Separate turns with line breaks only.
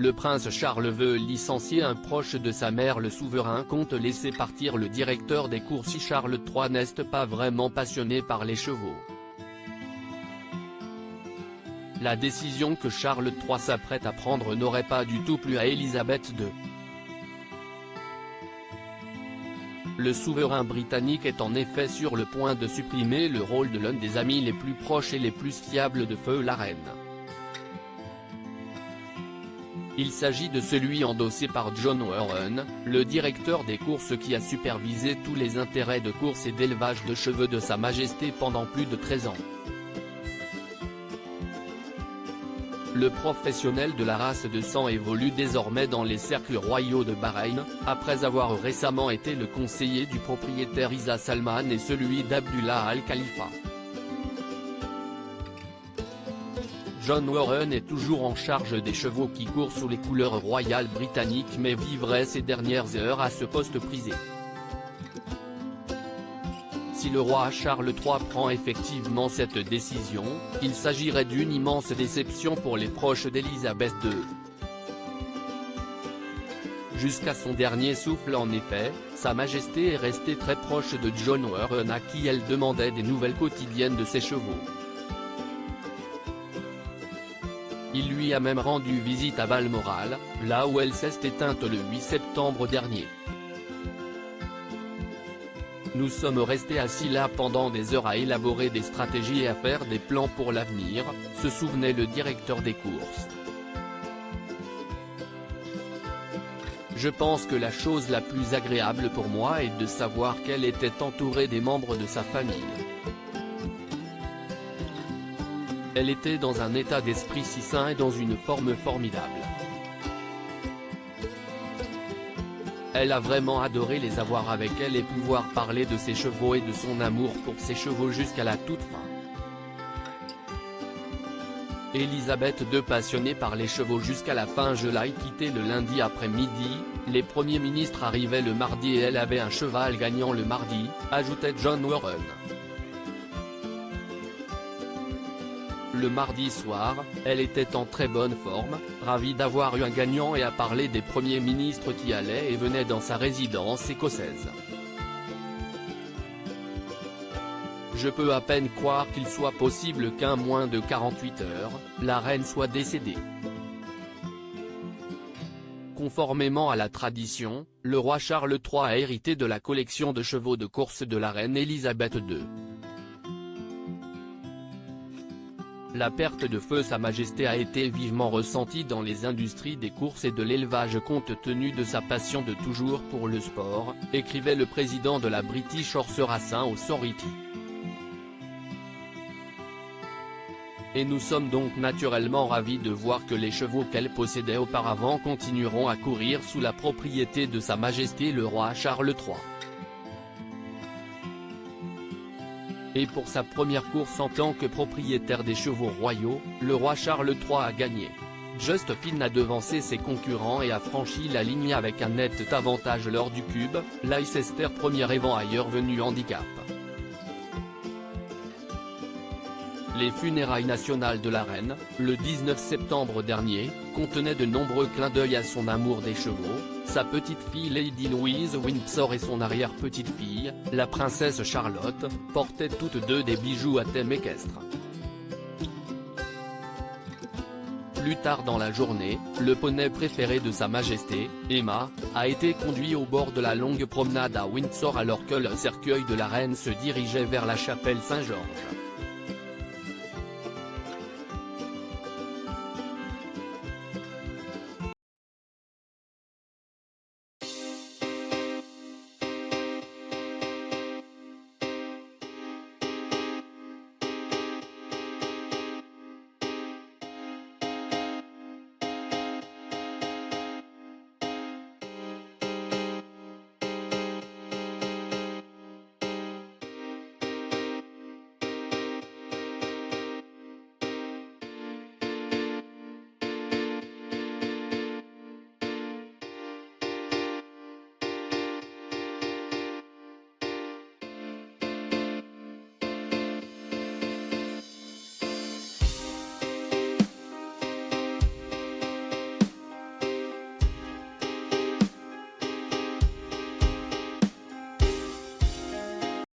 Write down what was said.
le prince Charles veut licencier un proche de sa mère. Le souverain compte laisser partir le directeur des courses. Si Charles III n'est pas vraiment passionné par les chevaux. La décision que Charles III s'apprête à prendre n'aurait pas du tout plu à Élisabeth II. Le souverain britannique est en effet sur le point de supprimer le rôle de l'un des amis les plus proches et les plus fiables de feu la reine. Il s'agit de celui endossé par John Warren, le directeur des courses qui a supervisé tous les intérêts de course et d'élevage de chevaux de Sa Majesté pendant plus de 13 ans. Le professionnel de la race de sang évolue désormais dans les cercles royaux de Bahreïn, après avoir récemment été le conseiller du propriétaire Isa Salman et celui d'Abdullah Al Khalifa. John Warren est toujours en charge des chevaux qui courent sous les couleurs royales britanniques mais vivrait ces dernières heures à ce poste prisé. Si le roi Charles III prend effectivement cette décision, il s'agirait d'une immense déception pour les proches d'Élisabeth II. Jusqu'à son dernier souffle en effet, Sa Majesté est restée très proche de John Warren à qui elle demandait des nouvelles quotidiennes de ses chevaux. Il lui a même rendu visite à Balmoral, là où elle s'est éteinte le 8 septembre dernier. Nous sommes restés assis là pendant des heures à élaborer des stratégies et à faire des plans pour l'avenir, se souvenait le directeur des courses. Je pense que la chose la plus agréable pour moi est de savoir qu'elle était entourée des membres de sa famille. Elle était dans un état d'esprit si sain et dans une forme formidable. Elle a vraiment adoré les avoir avec elle et pouvoir parler de ses chevaux et de son amour pour ses chevaux jusqu'à la toute fin. Élisabeth II passionnée par les chevaux jusqu'à la fin. Je l'ai quittée le lundi après-midi, les premiers ministres arrivaient le mardi et elle avait un cheval gagnant le mardi, ajoutait John Warren. Le mardi soir, elle était en très bonne forme, ravie d'avoir eu un gagnant et a parlé des premiers ministres qui allaient et venaient dans sa résidence écossaise. Je peux à peine croire qu'il soit possible qu'en moins de 48 heures, la reine soit décédée. Conformément à la tradition, le roi Charles III a hérité de la collection de chevaux de course de la reine Élisabeth II. La perte de feu Sa Majesté a été vivement ressentie dans les industries des courses et de l'élevage compte tenu de sa passion de toujours pour le sport, écrivait le président de la British Horse Racing Authority. Et nous sommes donc naturellement ravis de voir que les chevaux qu'elle possédait auparavant continueront à courir sous la propriété de Sa Majesté le roi Charles III. Et pour sa première course en tant que propriétaire des chevaux royaux, le roi Charles III a gagné. Just Finn a devancé ses concurrents et a franchi la ligne avec un net avantage lors du cube, Leicester premier évent ailleurs venu handicap. Les funérailles nationales de la reine, le 19 septembre dernier, contenaient de nombreux clins d'œil à son amour des chevaux, sa petite-fille Lady Louise Windsor et son arrière-petite-fille, la princesse Charlotte, portaient toutes deux des bijoux à thème équestre. Plus tard dans la journée, le poney préféré de Sa Majesté, Emma, a été conduit au bord de la longue promenade à Windsor alors que le cercueil de la reine se dirigeait vers la chapelle Saint-Georges.